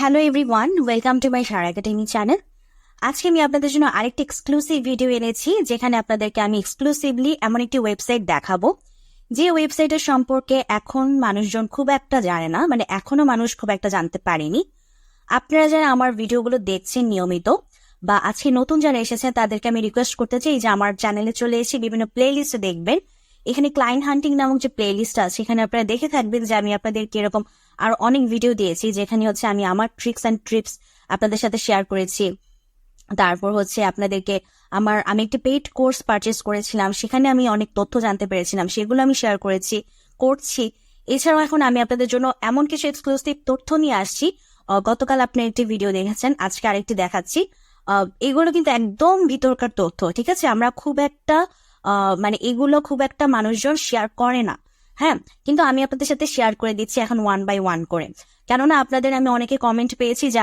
Hello everyone, welcome to my Shara academy channel. আজকে আমি আপনাদের জন্য আরেকটি এক্সক্লুসিভ ভিডিও এনেছি, যেখানে আপনাদেরকে আমি এক্সক্লুসিভলি এমন একটি ওয়েবসাইট দেখাবো যে ওয়েবসাইটের সম্পর্কে এখন মানুষজন খুব একটা জানে না, মানে এখনো মানুষ খুব একটা জানতে পারেনি। আপনারা যারা আমার ভিডিওগুলো দেখছেন নিয়মিত বা আজকে নতুন যারা এসেছেন তাদেরকে আমি রিকোয়েস্ট করতে চাই যে আমার চ্যানেলে চলে এসে বিভিন্ন প্লে লিস্টে দেখবেন। এখানে ক্লায়েন্ট হান্টিং নামক যে প্লে লিস্ট আছে এখানে আপনারা দেখে থাকবেন যে আমি আপনাদেরকে এরকম আর অনেক ভিডিও দিয়েছি, যেখানে হচ্ছে আমি আমার ট্রিক্স অ্যান্ড ট্রিপস আপনাদের সাথে শেয়ার করেছি। তারপর হচ্ছে আপনাদেরকে আমি একটি পেইড কোর্স পারচেস করেছিলাম, সেখানে আমি অনেক তথ্য জানতে পেরেছিলাম, সেগুলো আমি শেয়ার করছি। এছাড়াও এখন আমি আপনাদের জন্য এমন কিছু এক্সক্লুসিভ তথ্য নিয়ে আসছি। গতকাল আপনি একটি ভিডিও দেখেছেন, আজকে আরেকটি দেখাচ্ছি। এগুলো কিন্তু একদম ভিতরকার তথ্য, ঠিক আছে? আমরা খুব একটা এগুলো খুব একটা মানুষজন শেয়ার করে না, হ্যাঁ, কিন্তু আমি আপনাদের সাথে শেয়ার করে দিচ্ছি এখন ওয়ান বাই ওয়ান করে। কেননা আপনাদের আমি অনেকে কমেন্ট পেয়েছি যে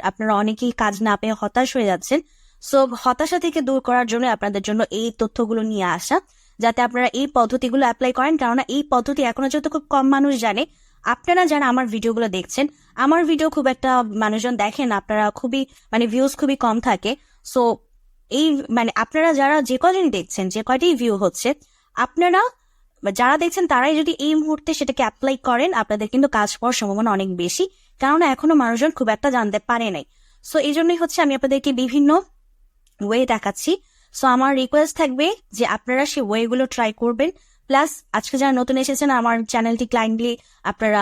আপনারা অনেকেই কাজ না পেয়ে হতাশ হয়ে যাচ্ছেন। সো হতাশা থেকে দূর করার জন্য আপনাদের জন্য এই তথ্যগুলো নিয়ে আসা, যাতে আপনারা এই পদ্ধতিগুলো অ্যাপ্লাই করেন। কেননা এই পদ্ধতি এখনো যেহেতু খুব কম মানুষ জানে, আপনারা যারা আমার ভিডিওগুলো দেখছেন, আমার ভিডিও খুব একটা মানুষজন দেখেন, আপনারা খুবই ভিউজ খুবই কম থাকে। সো এই আপনারা যারা যে কদিনই দেখছেন, যে কয়টি ভিউ হচ্ছে, আপনারা যারা দেখছেন তারাই যদি এই মুহূর্তে সেটাকে অ্যাপ্লাই করেন, আপনাদের কিন্তু কাজ পাওয়ার সম্ভাবনা অনেক বেশি, কারণ এখনো মানুষজন খুব একটা জানতে পারে নাই। সো এই জন্যই হচ্ছে আমি আপনাদেরকে বিভিন্ন ওয়ে দেখাচ্ছি। সো আমার রিকোয়েস্ট থাকবে যে আপনারা সেই ওয়েগুলো ট্রাই করবেন। প্লাস আজকে যারা নতুন এসেছেন আমার চ্যানেলটি কাইন্ডলি আপনারা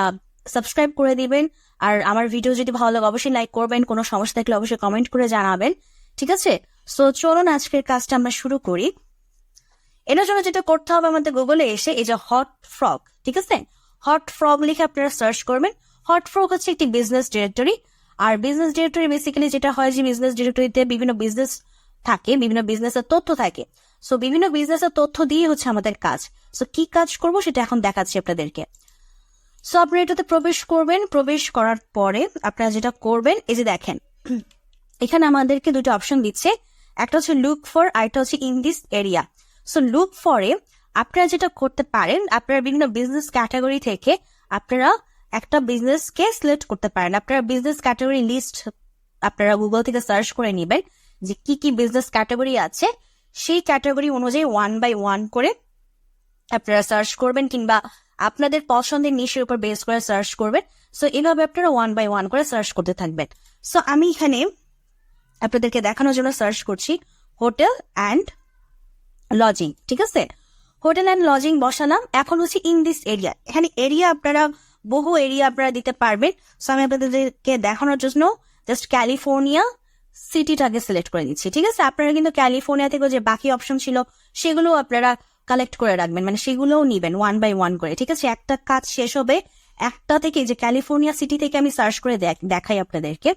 সাবস্ক্রাইব করে দিবেন। আর আমার ভিডিও যদি ভালো লাগে অবশ্যই লাইক করবেন, কোনো সমস্যা থাকলে অবশ্যই কমেন্ট করে জানাবেন, ঠিক আছে? সো চলুন আজকের কাজটা আমরা শুরু করি। এটার জন্য যেটা করতে হবে, আমাদের গুগলে এসে এই যে হট ফ্রগ, ঠিক আছে, হট ফ্রগ লিখে আপনারা সার্চ করবেন। হট ফ্রগ হচ্ছে একটি বিজনেস ডিরেক্টরি। আর বিজনেস ডিরেক্টরি বেসিক্যালি যেটা হয় যে বিজনেস ডিরেক্টরিতে বিভিন্ন বিজনেস থাকে, বিভিন্ন বিজনেসের তথ্য থাকে। সো বিভিন্ন বিজনেসের তথ্য দিয়ে হচ্ছে আমাদের কাজ। সো কি কাজ করব সেটা এখন দেখাচ্ছি আপনাদেরকে। সো আপনারা এটাতে প্রবেশ করবেন। প্রবেশ করার পরে আপনারা যেটা করবেন, এই যে দেখেন এখানে আমাদেরকে দুটো অপশন দিচ্ছে, একটা হচ্ছে লুক ফর, আর একটা হচ্ছে in this area. So look ফরে আপনারা যেটা করতে পারেন, আপনারা বিভিন্ন বিজনেস ক্যাটাগরি থেকে আপনারা একটা বিজনেসকে সিলেক্ট করতে পারেন। আপনারা বিজনেস ক্যাটাগরি লিস্ট আপনারা গুগল থেকে সার্চ করে নেবেন যে কি কি বিজনেস ক্যাটাগরি আছে, সেই ক্যাটাগরি অনুযায়ী ওয়ান বাই ওয়ান করে আপনারা সার্চ করবেন, কিংবা আপনাদের পছন্দের নিশের উপর বেস করে সার্চ করবেন। সো এইভাবে আপনারা ওয়ান বাই ওয়ান করে সার্চ করতে থাকবেন। সো আমি এখানে আপনাদেরকে দেখানোর জন্য সার্চ করছি হোটেল অ্যান্ড লজিং, ঠিক আছে? হোটেল অ্যান্ড লজিং বসালাম। এখন হচ্ছে ইন দিস এরিয়া, এখানে এরিয়া আপনারা বহু এরিয়া আপনারা দিতে পারবেন। সো আমি আপনাদেরকে দেখানোর জন্য জাস্ট ক্যালিফোর্নিয়া সিটিটাকে সিলেক্ট করে দিচ্ছি, ঠিক আছে? আপনারা কিন্তু ক্যালিফোর্নিয়া থেকে যে বাকি অপশন ছিল সেগুলো আপনারা কালেক্ট করে রাখবেন, সেগুলোও নিবেন ওয়ান বাই ওয়ান করে, ঠিক আছে? একটা কাজ শেষ হবে একটা থেকে, যে ক্যালিফোর্নিয়া সিটি থেকে আমি সার্চ করে দেখাই আপনাদেরকে,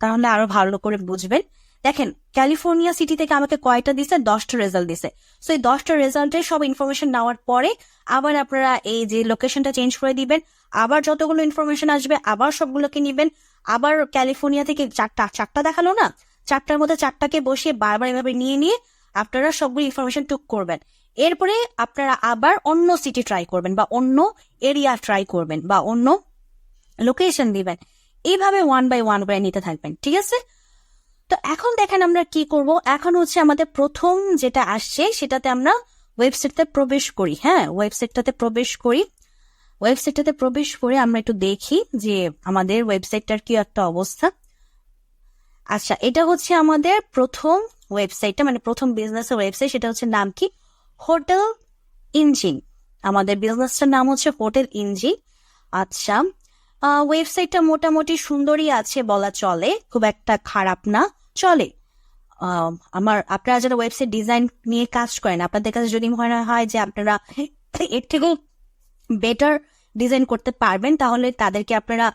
তাহলে আরো ভালো করে বুঝবেন। দেখেন ক্যালিফোর্নিয়া সিটি থেকে আমাকে কয়টা দিছে, 10টা রেজাল্ট দিছে। সো এই 10টা রেজাল্টের সব ইনফরমেশন নেওয়ার পরে আবার আপনারা এই যে লোকেশনটা চেঞ্জ করে দিবেন, আবার যতগুলো ইনফরমেশন আসবে আবার সবগুলোকে নিবেন। আবার ক্যালিফোর্নিয়া থেকে চারটা দেখালো না, চারটার মধ্যে চারটাকে বসিয়ে বারবার এভাবে নিয়ে আপনারা সবগুলো ইনফরমেশন টুক করবেন। এরপরে আপনারা আবার অন্য সিটি ট্রাই করবেন, বা অন্য এরিয়া ট্রাই করবেন, বা অন্য লোকেশন দিবেন। এইভাবে ওয়ান বাই ওয়ান করে নিতে থাকবেন, ঠিক আছে? তো এখন দেখেন আমরা কি করব। এখন হচ্ছে আমাদের প্রথম যেটা আসছে সেটাতে আমরা ওয়েবসাইটতে প্রবেশ করি। হ্যাঁ, ওয়েবসাইটটাতে প্রবেশ করে আমরা একটু দেখি যে আমাদের ওয়েবসাইটটার কি একটা অবস্থা। আচ্ছা, এটা হচ্ছে আমাদের প্রথম ওয়েবসাইটটা, প্রথম বিজনেসের ওয়েবসাইট। সেটা হচ্ছে নাম কি, হোটেল ইঞ্জিন। আমাদের বিজনেসটার নাম হচ্ছে হোটেল ইঞ্জিন। আচ্ছা, ওয়েবসাইটটা মোটামুটি সুন্দরই আছে বলা চলে, খুব একটা খারাপ না, চলে। আপনারা যারা ওয়েবসাইট ডিজাইন নিয়ে কাজ করেন, আপনাদের কাছে যদি মনে হয় যে আপনারা এর থেকেও বেটার ডিজাইন করতে পারবেন, তাহলে তাদেরকে আপনারা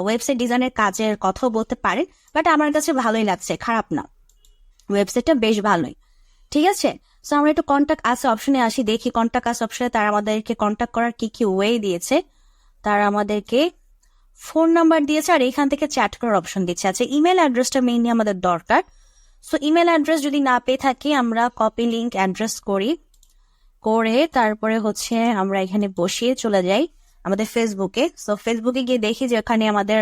ওয়েবসাইট ডিজাইনের কাজের কথাও বলতে পারেন। বাট আমার কাছে ভালোই লাগছে, খারাপ না, ওয়েবসাইটটা বেশ ভালোই, ঠিক আছে? সো আমরা একটু কন্ট্যাক্ট আস অপশনে আসি, দেখি কন্ট্যাক্ট আস অপশনে তারা আমাদেরকে কন্ট্যাক্ট করার কি কি ওয়ে দিয়েছে। তারা আমাদেরকে ফোন নাম্বার দিয়েছে, আর এখান থেকে চ্যাট করার অপশন দিচ্ছে। আচ্ছা, ইমেল অ্যাড্রেসটা মেইনলি আমাদের দরকার। সো ইমেল অ্যাড্রেস যদি না পেয়ে থাকি, আমরা কপি লিঙ্ক অ্যাড্রেস করে তারপরে হচ্ছে আমরা এখানে বসিয়ে চলে যাই আমাদের ফেসবুকে। সো ফেসবুকে গিয়ে দেখি যে ওখানে আমাদের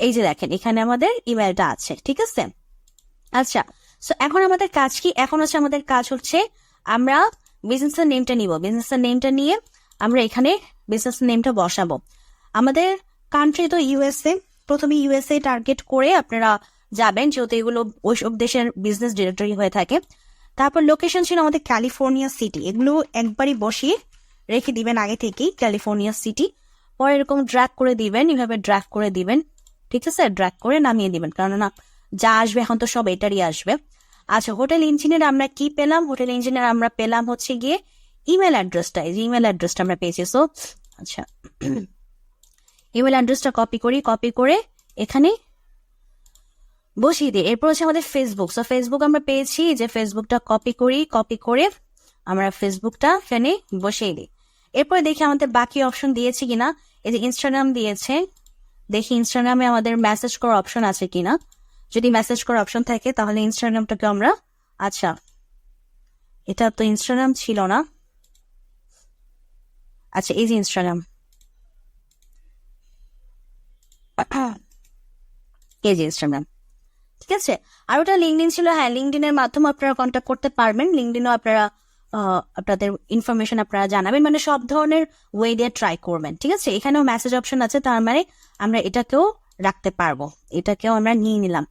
এই যে দেখেন এখানে আমাদের ইমেলটা আছে, ঠিক আছে। আচ্ছা, সো এখন আমাদের কাজ কি? এখন হচ্ছে আমাদের কাজ হচ্ছে আমরা বিজনেসের নেমটা নিব। বিজনেসের নেমটা নিয়ে আমরা এখানে বিজনেস নেমটা বসাবো। আমাদের কান্ট্রি তো ইউএসএ, প্রথমে ইউএসএ টার্গেট করে আপনারা যাবেন, যেহেতু এগুলো ওইসব দেশের বিজনেস ডিরেক্টরি হয়ে থাকে। তারপর লোকেশন ছিল আমাদের ক্যালিফোর্নিয়া সিটি, এগুলো একবারই বসিয়ে রেখে দিবেন আগে থেকেই, ক্যালিফোর্নিয়া সিটি। পরে এরকম ড্র্যাগ করে দিবেন, এভাবে ড্র্যাগ করে দিবেন, ঠিক আছে, ড্র্যাগ করে নামিয়ে দিবেন, কেননা যা আসবে এখন তো সব এটারই আসবে। আচ্ছা, হোটেল ইঞ্জিনিয়ার আমরা কি পেলাম? হোটেল ইঞ্জিনিয়ার আমরা পেলাম হচ্ছে গিয়ে ইমেল অ্যাড্রেসটা, এই যে ইমেল অ্যাড্রেসটা আমরা পেয়েছি। সো আচ্ছা, ইমেল অ্যাড্রেসটা কপি করে এখানে বসিয়ে দিই। এরপর হচ্ছে আমাদের ফেসবুক। সো ফেসবুক আমরা পেয়েছি, যে ফেসবুকটা কপি করে আমরা ফেসবুকটা এখানে বসিয়ে দিই। এরপরে দেখি আমাদের বাকি অপশন দিয়েছে কিনা। এই যে ইনস্টাগ্রাম দিয়েছে, দেখি ইনস্টাগ্রামে আমাদের মেসেজ করার অপশন আছে কিনা। যদি মেসেজ করার অপশন থাকে তাহলে ইনস্টাগ্রামটাকে আমরা, আচ্ছা এটা তো ইনস্টাগ্রাম ছিল না, আচ্ছা এই যে ইনস্টাগ্রাম, এই যে ইনস্টাগ্রাম, ঠিক আছে। আর ওটা লিঙ্কডিন ছিল, হ্যাঁ লিঙ্কডিনের মাধ্যমে আপনারা কন্ট্যাক্ট করতে পারবেন। লিঙ্কডিনও আপনারা আপনাদের ইনফরমেশন আপনারা জানাবেন, মানে সব ধরনের ওয়ে দিয়ে ট্রাই করবেন, ঠিক আছে। এখানেও মেসেজ অপশন আছে, তার মানে আমরা এটাকেও রাখতে পারবো, এটাকেও আমরা নিয়ে নিলাম।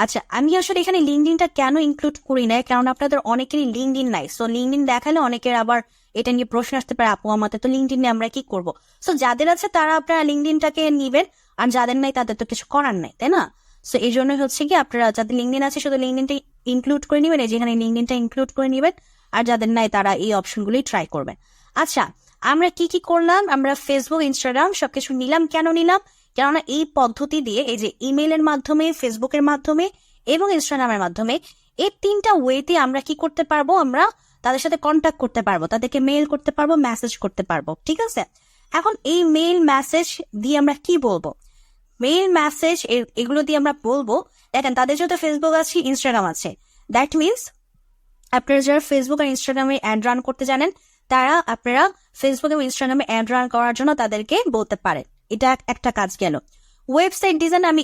আচ্ছা, আমি আসলে এখানে লিঙ্কডিনটা কেন ইনক্লুড করি না, কারণ আপনাদের অনেকেরই লিঙ্কডিন নাই। সো লিঙ্কডিন দেখালে অনেকের আবার এটা নিয়ে প্রশ্ন আসতে পারে, আপু আমাদের তো লিঙ্কডিনে আমরা কি করব। সো যাদের আছে তারা আপনারা লিঙ্কডিনটাকে নিবেন, আর যাদের নাই তাদের তো কিছু করার নাই, তাই না। সো এই জন্যই হচ্ছে কি আপনারা যাদের লিঙ্কডিন আছে শুধু লিঙ্কডিনটা ইনক্লুড করে নিবেন, এই যেখানে লিঙ্কডিনটা ইনক্লুড করে নিবেন, আর যাদের নাই তারা এই অপশনগুলি ট্রাই করবেন। আচ্ছা, আমরা কি করলাম? আমরা ফেসবুক, ইনস্টাগ্রাম সবকিছু নিলাম। কেন নিলাম? কেননা এই পদ্ধতি দিয়ে, এই যে ইমেইলের মাধ্যমে, ফেসবুকের মাধ্যমে এবং ইনস্টাগ্রামের মাধ্যমে, এই তিনটা ওয়েতে আমরা কি করতে পারবো? আমরা তাদের সাথে কন্ট্যাক্ট করতে পারবো, তাদেরকে মেইল করতে পারবো, মেসেজ করতে পারবো, ঠিক আছে। এখন এই মেইল মেসেজ দিয়ে আমরা কি বলবো? মেইল মেসেজ এগুলো দিয়ে আমরা বলবো, দেখেন তাদের যেহেতু ফেসবুক আছে, ইনস্টাগ্রাম আছে, দ্যাট মিনস আপনারা যারা ফেসবুক আর ইনস্টাগ্রামে অ্যাড রান করতে জানেন, তারা আপনারা ফেসবুক এবং ইনস্টাগ্রামে অ্যাড রান করার জন্য তাদেরকে বলতে পারেন। এটা একটা কাজ গেল। ওয়েবসাইট ডিজাইন, আমি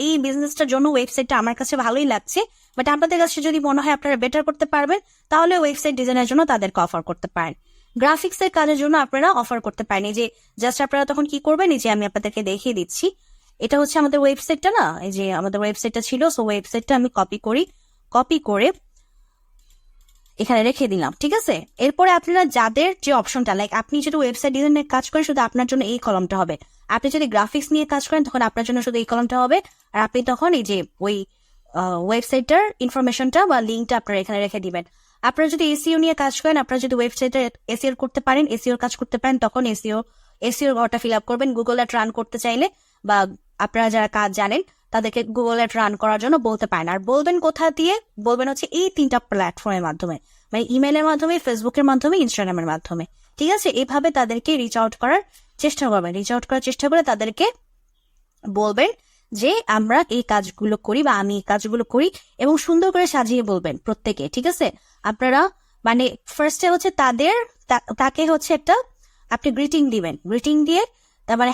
এই বিজনেসটার জন্য ওয়েবসাইটটা আমার কাছে ভালোই লাগছে, বাট আপনাদের কাছে যদি মনে হয় আপনারা বেটার করতে পারবেন, তাহলে ওয়েবসাইট ডিজাইনের জন্য তাদেরকে অফার করতে পারেন। গ্রাফিক্সের কাজের জন্য আপনারা অফার করতে পারেন। এই যে জাস্ট আপনারা তখন কি করবেন, এই যে আমি আপনাদেরকে দেখিয়ে দিচ্ছি, এটা হচ্ছে আমাদের ওয়েবসাইটটা না, এই যে আমাদের ওয়েবসাইটটা ছিল। সো ওয়েবসাইটটা আমি কপি করে এখানে রেখে দিলাম, ঠিক আছে। এরপরে আপনারা যাদের যে অপশনটা, লাইক আপনি যদি ওয়েবসাইট ডিজাইনের কাজ করেন, শুধু আপনার জন্য এই কলমটা হবে। আপনি যদি গ্রাফিক্স নিয়ে কাজ করেন, তখন আপনার জন্য শুধু এই কলমটা হবে। আর আপনি তখন এই যে ওই ওয়েবসাইটটার ইনফরমেশনটা বা লিঙ্কটা আপনারা এখানে রেখে দিবেন। আপনারা যদি এসিও নিয়ে কাজ করেন, আপনারা যদি ওয়েবসাইটে এসিও করতে পারেন, এসিওর কাজ করতে পারেন, তখন এসিওর ঘরটা ফিল আপ করবেন। গুগল অ্যাড রান করতে চাইলে বা আপনারা যারা কাজ জানেন তাদেরকে গুগল অ্যাড রান করার জন্য বলতে পারেন। আর বলবেন কোথা দিয়ে? বলবেন হচ্ছে এই তিনটা প্ল্যাটফর্মের মাধ্যমে, মানে ইমেলের মাধ্যমে, ফেসবুকের মাধ্যমে, ইনস্টাগ্রামের মাধ্যমে, ঠিক আছে। এইভাবে তাদেরকে রিচ আউট করার চেষ্টা করবেন। রিচ আউট করার চেষ্টা করে তাদেরকে বলবেন যে আমরা এই কাজগুলো করি বা আমি এই কাজগুলো করি, এবং সুন্দর করে সাজিয়ে বলবেন প্রত্যেকে, ঠিক আছে। আপনারা মানে ফার্স্টে হচ্ছে তাকে হচ্ছে একটা আপনি গ্রিটিং দিবেন, গ্রিটিং দিয়ে তার মানে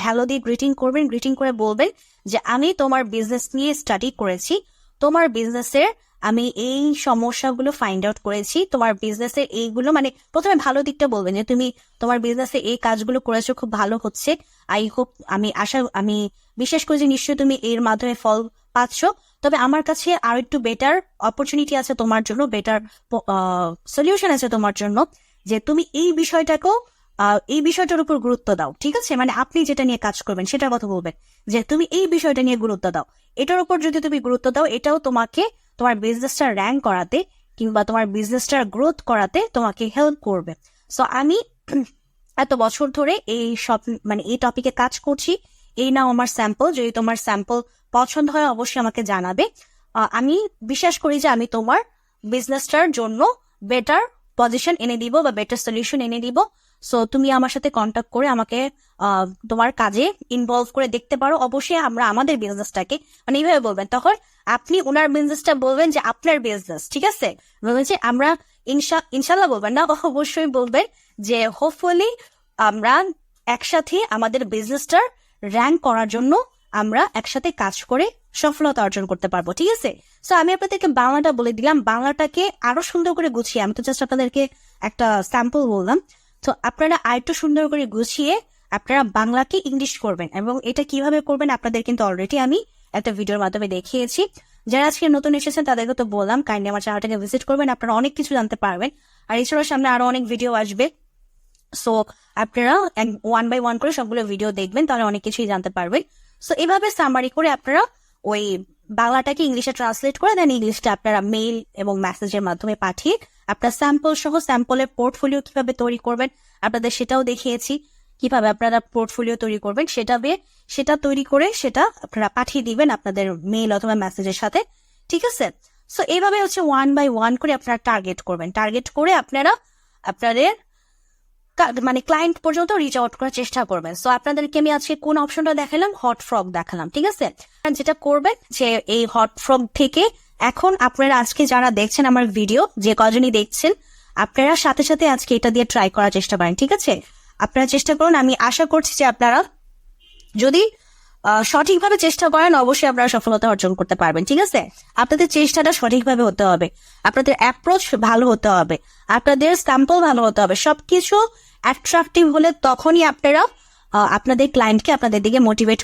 হ্যালো দিয়ে গ্রিটিং করবেন। গ্রিটিং করে বলবেন যে আমি তোমার বিজনেস নিয়ে স্টাডি করেছি, তোমার বিজনেসের আমি এই সমস্যাগুলো ফাইন্ড আউট করেছি, তোমার বিজনেসের এইগুলো, মানে প্রথমে ভালো দিকটা বলবেন যে তুমি তোমার বিজনেসে এই কাজগুলো করেছো, খুব ভালো হচ্ছে, আই হোপ, আমি বিশ্বাস করি যে নিশ্চয়ই তুমি এর মাধ্যমে ফল পাচ্ছ। তবে আমার কাছে আরো একটু বেটার অপরচুনিটি আছে তোমার জন্য, বেটার সলিউশন আছে তোমার জন্য, যে তুমি এই বিষয়টার উপর গুরুত্ব দাও, ঠিক আছে। মানে আপনি যেটা নিয়ে কাজ করবেন সেটার কথা বলবেন, যে তুমি এই বিষয়টা নিয়ে গুরুত্ব দাও, এটার উপর যদি তুমি গুরুত্ব দাও, এটাও তোমাকে তোমার বিজনেসটা র্যাঙ্ক করাতে কিংবা তোমার বিজনেসটার গ্রোথ করাতে তোমাকে হেল্প করবে। সো আমি এত বছর ধরে এই টপিকে কাজ করছি, এই নাও আমার স্যাম্পল। যদি তোমার স্যাম্পল পছন্দ হয় অবশ্যই আমাকে জানাবে। আমি বিশ্বাস করি যে আমি তোমার বিজনেসটার জন্য বেটার পজিশন এনে দিব বা বেটার সলিউশন এনে দিব। সো তুমি আমার সাথে কন্ট্যাক্ট করে আমাকে তোমার কাজে ইনভলভ করে দেখতে পারো। অবশ্যই আমরা আমাদের বিজনেসটাকে, মানে এইভাবে বলবেন, তখন আপনি ওনার বিজনেসটা বলবেন যে আপনার বিজনেস, ঠিক আছে। বলবেন যে আমরা ইনশাল্লাহ বলবেন না, অবশ্যই বলবেন যে হোপফুলি আমরা একসাথে আমাদের বিজনেসটার র্যাঙ্ক করার জন্য আমরা একসাথে কাজ করে সফলতা অর্জন করতে পারবো, ঠিক আছে? সো আমি আপনাদেরকে বাংলাটা বলে দিলাম, বাংলাটাকে আরো সুন্দর করে গুছিয়ে, আমি তো জাস্ট আপনাদেরকে একটা স্যাম্পল বললাম, তো আপনারা আরেকটু সুন্দর করে গুছিয়ে আপনারা বাংলাকে ইংলিশ করবেন। এবং এটা কিভাবে করবেন আপনাদের কিন্তু অলরেডি আমি একটা ভিডিওর মাধ্যমে দেখিয়েছি। যারা আজকে নতুন এসেছেন তাদেরকে তো বললাম কাইন্ডলি আমার চ্যানেলটাকে ভিজিট করবেন, আপনারা অনেক কিছু জানতে পারবেন। আর এছাড়াও সামনে আরো অনেক ভিডিও আসবে, সো আপনারা 1 বাই 1 করে সবগুলো ভিডিও দেখবেন, তাহলে অনেক কিছুই জানতে পারবেন। সো এভাবে সামারি করে আপনারা ওই বাংলাটাকে ইংলিশে ট্রান্সলেট করে দেন, ইংলিশটা আপনারা মেইল এবং মেসেজের মাধ্যমে পাঠিয়ে আপনার স্যাম্পল সহ স্যাম্পলের পোর্টফোলিও কিভাবে তৈরি করবেন আপনাদের সেটাও দেখিয়েছি। কিভাবে আপনারা পোর্টফোলিও তৈরি করবেন সেটা তৈরি করে সেটা আপনারা পাঠিয়ে দিবেন আপনাদের মেইল অথবা মেসেজের সাথে, ঠিক আছে? সো এইভাবে হচ্ছে 1 বাই 1 করে আপনারা টার্গেট করবেন, টার্গেট করে আপনারা আপনাদের মানে ক্লায়েন্ট পর্যন্ত রিচ আউট করার চেষ্টা করবেন। সো আপনাদেরকে আমি আজকে কোন অপশনটা দেখালাম, হট ফ্রক দেখালাম, ঠিক আছে? যেটা করবেন যে এই হট ফ্রক থেকে এখন আপনারা আজকে যারা দেখছেন আমার ভিডিও, যে কজনই দেখছেন, আপনারা সাথে সাথে আজকে এটা দিয়ে ট্রাই করার চেষ্টা করেন, ঠিক আছে? আপনারা চেষ্টা করুন, আমি আশা করছি যে আপনারা যদি সঠিকভাবে চেষ্টা করেন অবশ্যই আপনারা সফলতা অর্জন করতে পারবেন, ঠিক আছে? আপনাদের চেষ্টাটা সঠিকভাবে হতে হবে, আপনাদের অ্যাপ্রোচ ভালো হতে হবে, আপনাদের স্যাম্পল ভালো হতে হবে, সবকিছু অ্যাট্রাকটিভ হলে তখনই আপনারা আপনাদের ক্লায়েন্টকে আপনাদের দিকে মোটিভেট